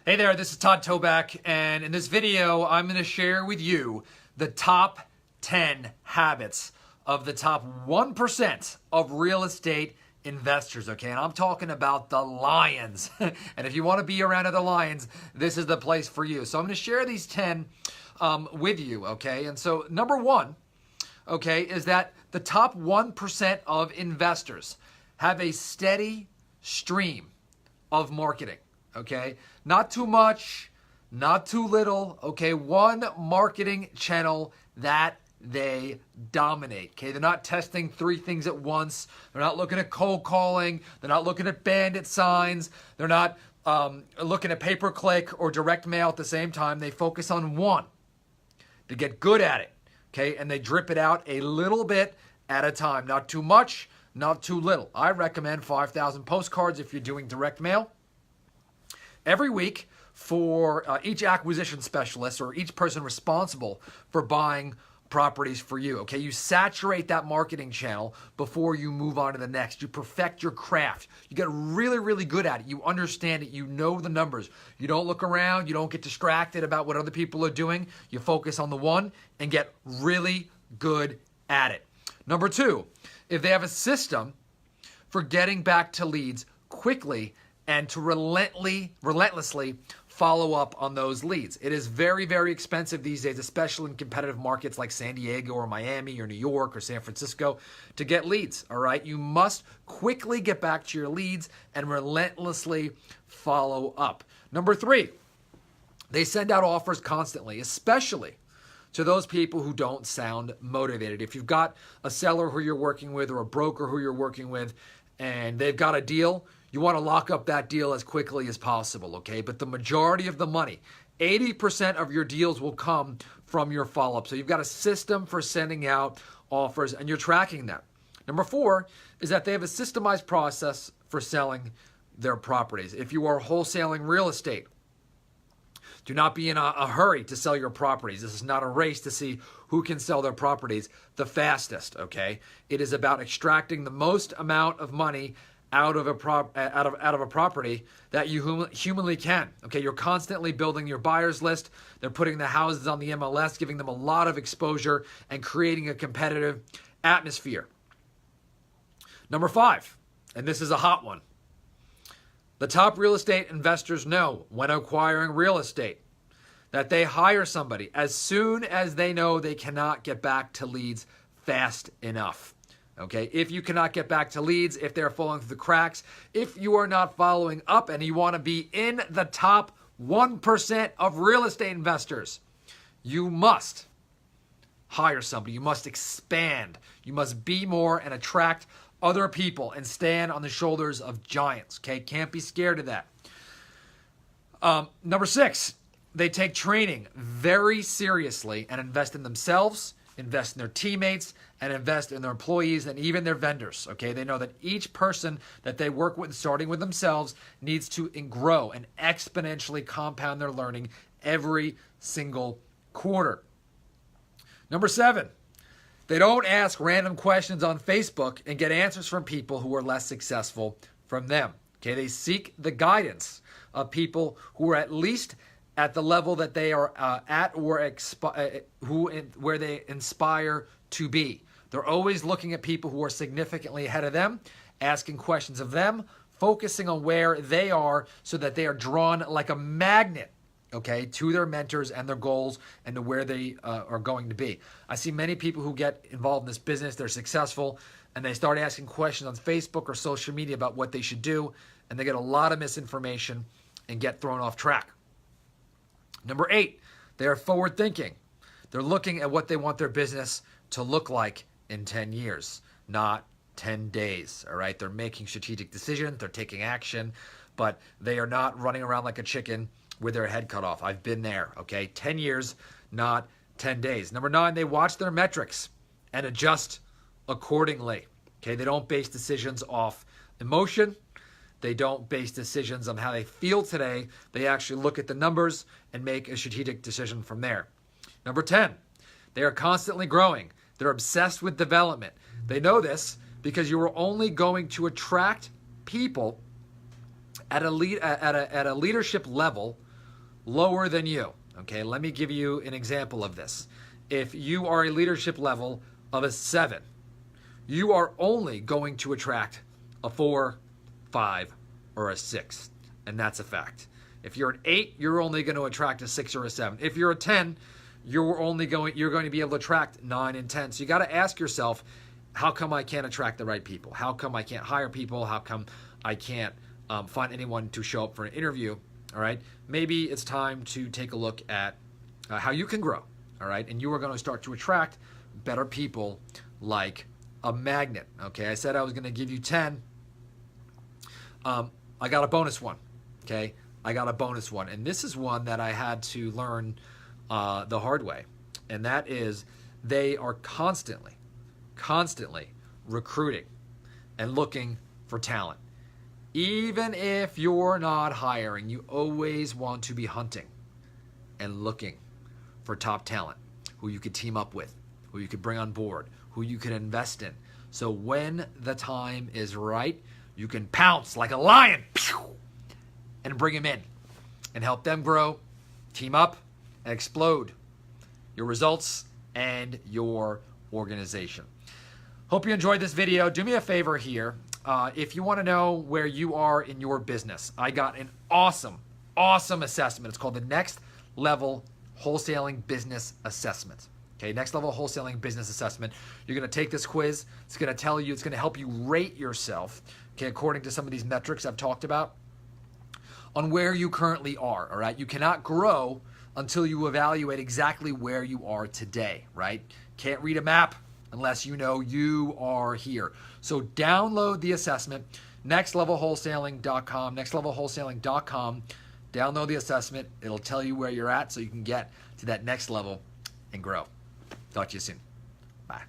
Hey there, this is Todd Toback, and in this video, I'm going to share with you the top 10 habits of the top 1% of real estate investors, okay? And I'm talking about the lions. And if you want to be around other lions, this is the place for you. So I'm going to share these 10 with you, okay? And so number one, okay, is that the top 1% of investors have a steady stream of marketing. Okay, not too much, not too little. Okay, one marketing channel that they dominate. Okay, they're not testing three things at once. They're not looking at cold calling. They're not looking at bandit signs. They're not looking at pay-per-click or direct mail at the same time. They focus on one to get good at it. Okay, and they drip it out a little bit at a time. Not too much, not too little. I recommend 5,000 postcards if you're doing direct mail every week for each acquisition specialist or each person responsible for buying properties for you. Okay, you saturate that marketing channel before you move on to the next. You perfect your craft. You get really, really good at it. You understand it. You know the numbers. You don't look around. You don't get distracted about what other people are doing. You focus on the one and get really good at it. Number two, if they have a system for getting back to leads quickly and to relentlessly follow up on those leads. It is very, very expensive these days, especially in competitive markets like San Diego or Miami or New York or San Francisco, to get leads, all right? You must quickly get back to your leads and relentlessly follow up. Number three, they send out offers constantly, especially to those people who don't sound motivated. If you've got a seller who you're working with or a broker who you're working with and they've got a deal, you want to lock up that deal as quickly as possible, okay? But the majority of the money, 80% of your deals will come from your follow-up. So you've got a system for sending out offers and you're tracking that. Number four is that they have a systemized process for selling their properties. If you are wholesaling real estate, do not be in a hurry to sell your properties. This is not a race to see who can sell their properties the fastest, okay? It is about extracting the most amount of money out of a property that you humanly can. Okay, you're constantly building your buyers list. They're putting the houses on the MLS, giving them a lot of exposure and creating a competitive atmosphere. Number five, and this is a hot one. The top real estate investors know when acquiring real estate that they hire somebody as soon as they know they cannot get back to leads fast enough. Okay, if you cannot get back to leads, if they're falling through the cracks, if you are not following up and you want to be in the top 1% of real estate investors, you must hire somebody. You must expand. You must be more and attract other people and stand on the shoulders of giants. Okay, can't be scared of that. Number six, they take training very seriously and invest in themselves, invest in their teammates, and invest in their employees and even their vendors, okay? They know that each person that they work with, starting with themselves, needs to grow and exponentially compound their learning every single quarter. Number seven, they don't ask random questions on Facebook and get answers from people who are less successful from them, okay? They seek the guidance of people who are at least at the level that they are at or where they inspire to be. They're always looking at people who are significantly ahead of them, asking questions of them, focusing on where they are so that they are drawn like a magnet, okay, to their mentors and their goals and to where they are going to be. I see many people who get involved in this business, they're successful, and they start asking questions on Facebook or social media about what they should do, and they get a lot of misinformation and get thrown off track. Number eight, they are forward thinking. They're looking at what they want their business to look like in 10 years, not 10 days, all right? They're making strategic decisions, they're taking action, but they are not running around like a chicken with their head cut off. I've been there, okay? 10 years, not 10 days. Number nine, they watch their metrics and adjust accordingly, okay? They don't base decisions off emotion. They don't base decisions on how they feel today. They actually look at the numbers and make a strategic decision from there. Number 10, they are constantly growing. They're obsessed with development. They know this because you are only going to attract people at a leadership level lower than you. Okay, let me give you an example of this. If you are a leadership level of a 7, you are only going to attract a 4, 5, or a 6. And that's a fact. If you're an 8, you're only going to attract a 6 or a 7. If you're a 10, you're going to be able to attract 9 and 10. So you got to ask yourself, how come I can't attract the right people? How come I can't hire people? How come I can't find anyone to show up for an interview? All right, maybe it's time to take a look at how you can grow. All right, and you are going to start to attract better people like a magnet. Okay, I said I was going to give you 10. I got a bonus one. Okay, I got a bonus one, and this is one that I had to learn the hard way, and that is they are constantly recruiting and looking for talent. Even if you're not hiring, you always want to be hunting and looking for top talent who you could team up with, who you could bring on board, who you could invest in. So when the time is right, you can pounce like a lion and bring them in and help them grow, team up, and explode your results and your organization. Hope you enjoyed this video. Do me a favor here. If you want to know where you are in your business, I got an awesome assessment. It's called the Next Level Wholesaling Business Assessment. Okay, Next Level Wholesaling Business Assessment. You're going to take this quiz. It's going to tell you, it's going to help you rate yourself, okay, according to some of these metrics I've talked about, on where you currently are, all right? You cannot grow until you evaluate exactly where you are today, right? Can't read a map unless you know you are here. So download the assessment, nextlevelwholesaling.com, nextlevelwholesaling.com. Download the assessment. It'll tell you where you're at so you can get to that next level and grow. Talk to you soon. Bye.